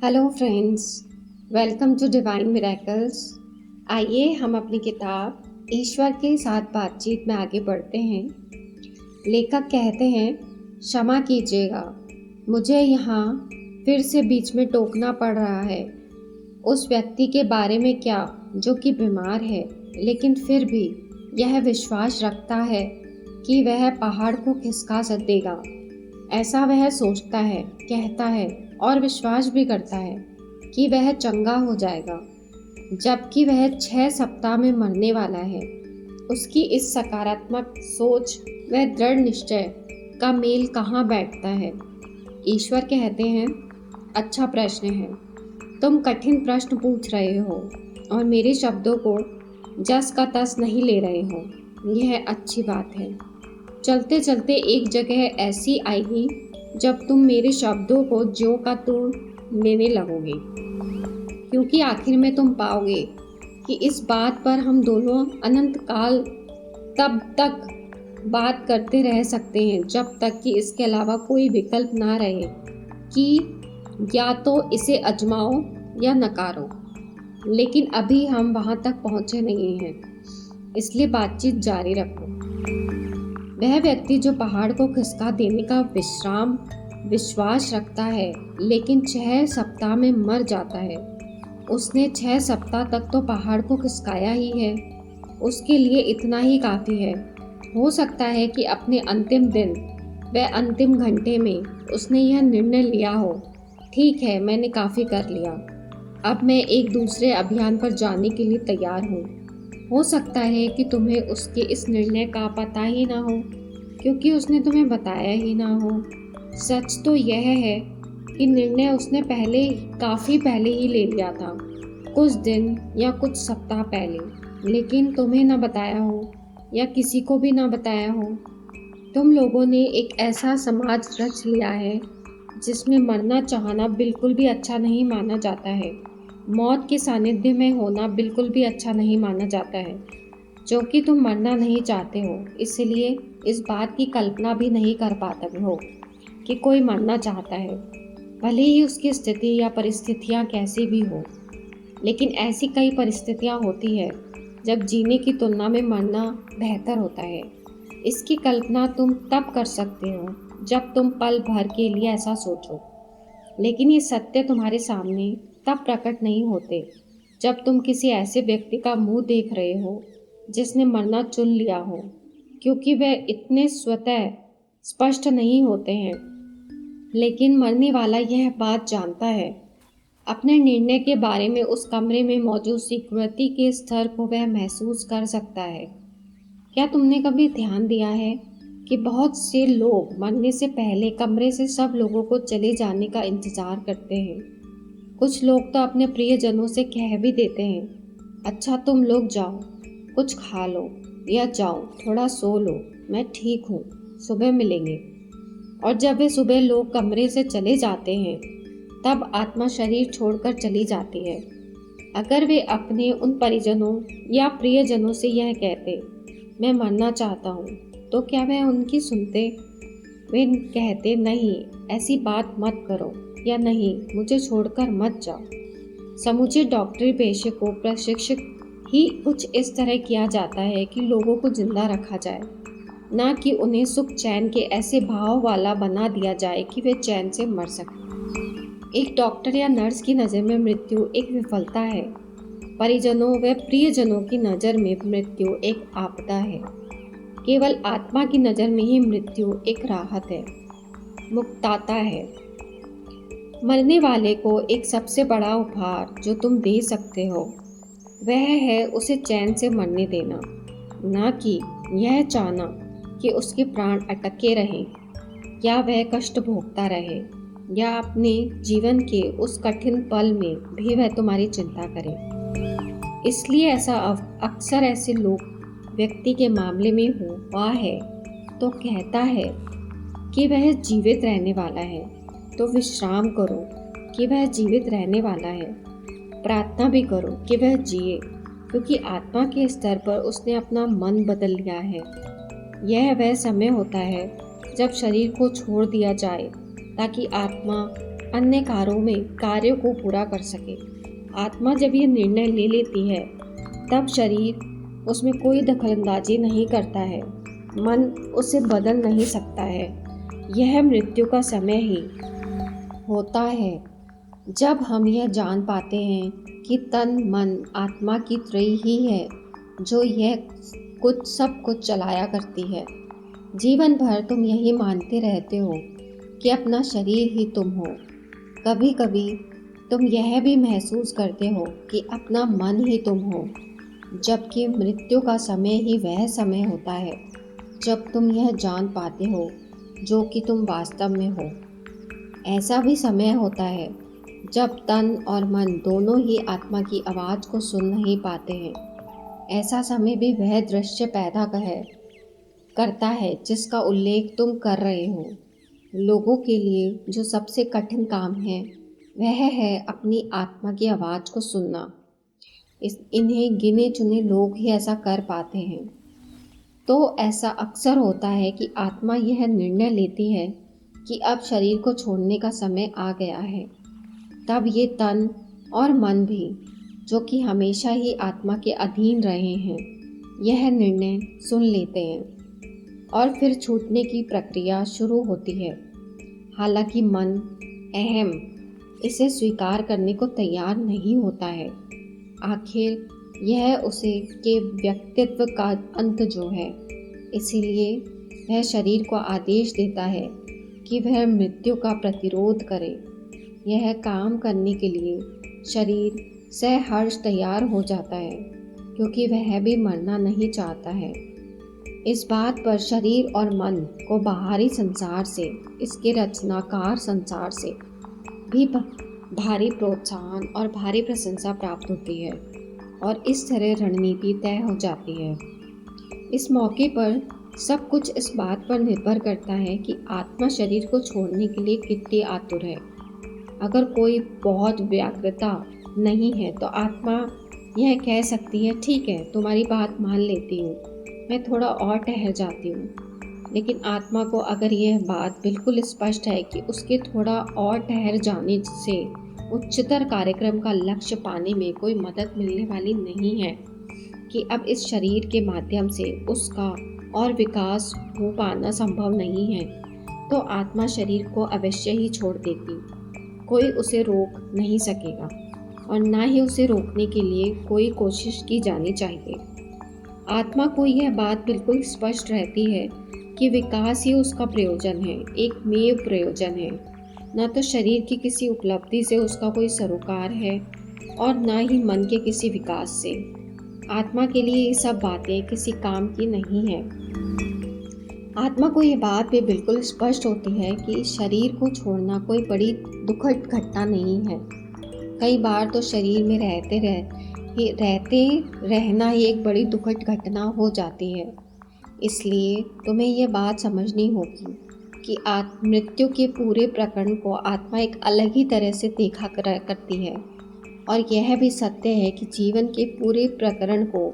Hello friends, welcome to divine miracles. आइए हम अपनी किताब ईश्वर के साथ बातचीत में आगे बढ़ते हैं। लेखक कहते हैं, क्षमा कीजिएगा, मुझे यहाँ फिर से बीच में टोकना पड़ रहा है। उस व्यक्ति के बारे में क्या जो कि बीमार है, लेकिन फिर भी यह विश्वास रखता है कि वह पहाड़ को खिसका सकेगा। ऐसा वह सोचता है, कहता है और विश्वास भी करता है कि वह चंगा हो जाएगा, जबकि वह 6 सप्ताह में मरने वाला है। उसकी इस सकारात्मक सोच व दृढ़ निश्चय का मेल कहाँ बैठता है? ईश्वर कहते हैं, अच्छा प्रश्न है। तुम कठिन प्रश्न पूछ रहे हो और मेरे शब्दों को जस का तस नहीं ले रहे हो। यह अच्छी बात है। चलते चलते एक जगह ऐसी आएगी जब तुम मेरे शब्दों को ज्यों का त्यों लेने लगोगे, क्योंकि आखिर में तुम पाओगे कि इस बात पर हम दोनों अनंत काल तब तक बात करते रह सकते हैं जब तक कि इसके अलावा कोई विकल्प ना रहे कि या तो इसे आजमाओ या नकारो। लेकिन अभी हम वहां तक पहुंचे नहीं हैं, इसलिए बातचीत जारी रखो। वह व्यक्ति जो पहाड़ को खिसका देने का विश्वास रखता है, लेकिन 6 सप्ताह में मर जाता है। उसने 6 सप्ताह तक तो पहाड़ को खिसकाया ही है। उसके लिए इतना ही काफ़ी है। हो सकता है कि अपने अंतिम दिन व अंतिम घंटे में उसने यह निर्णय लिया हो, ठीक है, मैंने काफ़ी कर लिया, अब मैं एक दूसरे अभियान पर जाने के लिए तैयार हूँ। हो सकता है कि तुम्हें उसके इस निर्णय का पता ही ना हो, क्योंकि उसने तुम्हें बताया ही ना हो। सच तो यह है कि निर्णय उसने काफ़ी पहले ही ले लिया था, कुछ दिन या कुछ सप्ताह पहले, लेकिन तुम्हें ना बताया हो या किसी को भी ना बताया हो। तुम लोगों ने एक ऐसा समाज रच लिया है जिसमें मरना चाहना बिल्कुल भी अच्छा नहीं माना जाता है। मौत के सानिध्य में होना बिल्कुल भी अच्छा नहीं माना जाता है। जो कि तुम मरना नहीं चाहते हो, इसलिए इस बात की कल्पना भी नहीं कर पाते हो कि कोई मरना चाहता है, भले ही उसकी स्थिति या परिस्थितियाँ कैसी भी हो। लेकिन ऐसी कई परिस्थितियाँ होती है जब जीने की तुलना में मरना बेहतर होता है। इसकी कल्पना तुम तब कर सकते हो जब तुम पल भर के लिए ऐसा सोचो, लेकिन ये सत्य तुम्हारे सामने तब प्रकट नहीं होते जब तुम किसी ऐसे व्यक्ति का मुंह देख रहे हो जिसने मरना चुन लिया हो, क्योंकि वह इतने स्वतः स्पष्ट नहीं होते हैं। लेकिन मरने वाला यह बात जानता है। अपने निर्णय के बारे में उस कमरे में मौजूद सिक्योरिटी के स्तर को वह महसूस कर सकता है। क्या तुमने कभी ध्यान दिया है कि बहुत से लोग मरने से पहले कमरे से सब लोगों को चले जाने का इंतजार करते हैं? कुछ लोग तो अपने प्रियजनों से कह भी देते हैं, अच्छा तुम लोग जाओ, कुछ खा लो या जाओ थोड़ा सो लो, मैं ठीक हूँ, सुबह मिलेंगे। और जब वे सुबह लोग कमरे से चले जाते हैं, तब आत्मा शरीर छोड़कर चली जाती है। अगर वे अपने उन परिजनों या प्रियजनों से यह कहते, मैं मरना चाहता हूँ, तो क्या वह उनकी सुनते? वे कहते, नहीं, ऐसी बात मत करो, या नहीं, मुझे छोड़कर मत जाओ। समूचे डॉक्टरी पेशे को प्रशिक्षित ही कुछ इस तरह किया जाता है कि लोगों को जिंदा रखा जाए, ना कि उन्हें सुख चैन के ऐसे भाव वाला बना दिया जाए कि वे चैन से मर सकें। एक डॉक्टर या नर्स की नज़र में मृत्यु एक विफलता है। परिजनों व प्रियजनों की नज़र में मृत्यु एक आपदा है। केवल आत्मा की नज़र में ही मृत्यु एक राहत है, मुक्ताता है। मरने वाले को एक सबसे बड़ा उपहार जो तुम दे सकते हो वह है उसे चैन से मरने देना, ना कि यह चाहना कि उसके प्राण अटके रहें या वह कष्ट भोगता रहे, या अपने जीवन के उस कठिन पल में भी वह तुम्हारी चिंता करे। इसलिए ऐसा अक्सर ऐसे लोग व्यक्ति के मामले में हुआ है तो कहता है कि वह जीवित रहने वाला है, तो विश्राम करो कि वह जीवित रहने वाला है। प्रार्थना भी करो कि वह जिए, क्योंकि आत्मा के स्तर पर उसने अपना मन बदल लिया है। यह वह समय होता है जब शरीर को छोड़ दिया जाए ताकि आत्मा अन्य कार्यों को पूरा कर सके। आत्मा जब ये निर्णय ले लेती है तब शरीर उसमें कोई दखलंदाजी नहीं करता है, मन उसे बदल नहीं सकता है। यह मृत्यु का समय ही होता है जब हम यह जान पाते हैं कि तन मन आत्मा की त्रयी ही है जो यह सब कुछ चलाया करती है। जीवन भर तुम यही मानते रहते हो कि अपना शरीर ही तुम हो। कभी कभी तुम यह भी महसूस करते हो कि अपना मन ही तुम हो, जबकि मृत्यु का समय ही वह समय होता है जब तुम यह जान पाते हो जो कि तुम वास्तव में हो। ऐसा भी समय होता है जब तन और मन दोनों ही आत्मा की आवाज़ को सुन नहीं पाते हैं। ऐसा समय भी वह दृश्य पैदा करता है जिसका उल्लेख तुम कर रहे हो। लोगों के लिए जो सबसे कठिन काम है वह है अपनी आत्मा की आवाज़ को सुनना। इन्हें गिने चुने लोग ही ऐसा कर पाते हैं। तो ऐसा अक्सर होता है कि आत्मा यह निर्णय लेती है कि अब शरीर को छोड़ने का समय आ गया है। तब ये तन और मन भी, जो कि हमेशा ही आत्मा के अधीन रहे हैं, यह निर्णय सुन लेते हैं और फिर छूटने की प्रक्रिया शुरू होती है। हालांकि मन अहम इसे स्वीकार करने को तैयार नहीं होता है। आखिर यह उसे के व्यक्तित्व का अंत जो है, इसीलिए वह शरीर को आदेश देता है कि वह मृत्यु का प्रतिरोध करे। यह काम करने के लिए शरीर सहर्ष तैयार हो जाता है, क्योंकि वह भी मरना नहीं चाहता है। इस बात पर शरीर और मन को बाहरी संसार से, इसके रचनाकार संसार से भी भारी प्रोत्साहन और भारी प्रशंसा प्राप्त होती है और इस तरह रणनीति तय हो जाती है। इस मौके पर सब कुछ इस बात पर निर्भर करता है कि आत्मा शरीर को छोड़ने के लिए कितनी आतुर है। अगर कोई बहुत व्यग्रता नहीं है तो आत्मा यह कह सकती है, ठीक है, तुम्हारी बात मान लेती हूँ, मैं थोड़ा और ठहर जाती हूँ। लेकिन आत्मा को अगर यह बात बिल्कुल स्पष्ट है कि उसके थोड़ा और ठहर जाने से उच्चतर कार्यक्रम का लक्ष्य पाने में कोई मदद मिलने वाली नहीं है, कि अब इस शरीर के माध्यम से उसका और विकास हो पाना संभव नहीं है, तो आत्मा शरीर को अवश्य ही छोड़ देती। कोई उसे रोक नहीं सकेगा और ना ही उसे रोकने के लिए कोई कोशिश की जानी चाहिए। आत्मा को यह बात बिल्कुल स्पष्ट रहती है कि विकास ही उसका प्रयोजन है, एकमेव प्रयोजन है। न तो शरीर की किसी उपलब्धि से उसका कोई सरोकार है और न ही मन के किसी विकास से। आत्मा के लिए ये सब बातें किसी काम की नहीं है। आत्मा को ये बात भी बिल्कुल स्पष्ट होती है कि शरीर को छोड़ना कोई बड़ी दुखद घटना नहीं है। कई बार तो शरीर में रहते रहना ही एक बड़ी दुखद घटना हो जाती है। इसलिए तुम्हें यह बात समझनी होगी कि मृत्यु के पूरे प्रकरण को आत्मा एक अलग ही तरह से देखा करती है, और यह भी सत्य है कि जीवन के पूरे प्रकरण को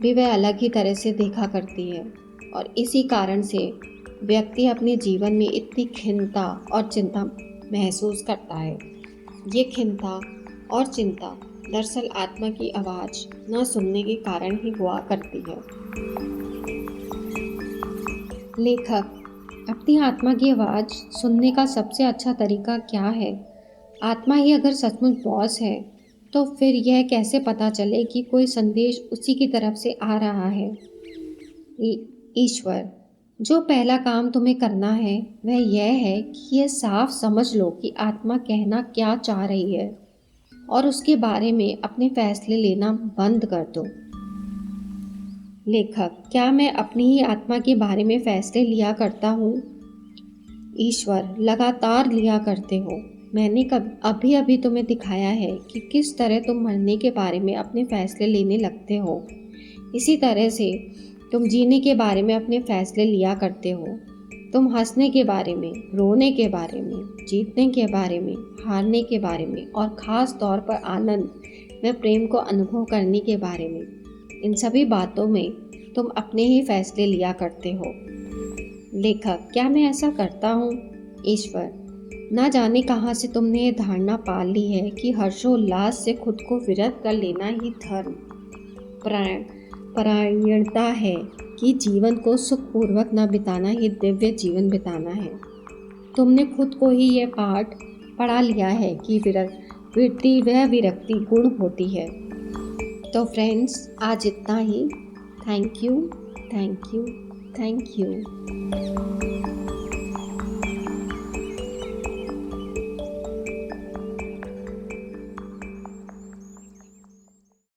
भी वह अलग ही तरह से देखा करती है। और इसी कारण से व्यक्ति अपने जीवन में इतनी खिन्नता और चिंता महसूस करता है। ये खिन्नता और चिंता दरअसल आत्मा की आवाज़ न सुनने के कारण ही हुआ करती है। लेखक अपनी आत्मा की आवाज़ सुनने का सबसे अच्छा तरीका क्या है? आत्मा ही अगर सचमुच बॉस है तो फिर यह कैसे पता चले कि कोई संदेश उसी की तरफ से आ रहा है? ईश्वर, जो पहला काम तुम्हें करना है वह यह है कि यह साफ समझ लो कि आत्मा कहना क्या चाह रही है और उसके बारे में अपने फैसले लेना बंद कर दो। लेखक, क्या मैं अपनी ही आत्मा के बारे में फैसले लिया करता हूँ? ईश्वर, लगातार लिया करते हो। मैंने अभी अभी तुम्हें दिखाया है कि किस तरह तुम मरने के बारे में अपने फैसले लेने लगते हो। इसी तरह से तुम जीने के बारे में अपने फैसले लिया करते हो। तुम हंसने के बारे में, रोने के बारे में, जीतने के बारे में, हारने के बारे में और ख़ास तौर पर आनंद व प्रेम को अनुभव करने के बारे में, इन सभी बातों में तुम अपने ही फैसले लिया करते हो। लेखक, क्या मैं ऐसा करता हूँ? ईश्वर, ना जाने कहाँ से तुमने ये धारणा पाल ली है कि हर्षोल्लास से खुद को विरत कर लेना ही धर्म परायणता है, कि जीवन को सुखपूर्वक न बिताना ही दिव्य जीवन बिताना है। तुमने खुद को ही यह पाठ पढ़ा लिया है कि वृत्ति वह विरक्ति गुण होती है। तो फ्रेंड्स, आज इतना ही। Thank you, thank you, thank you.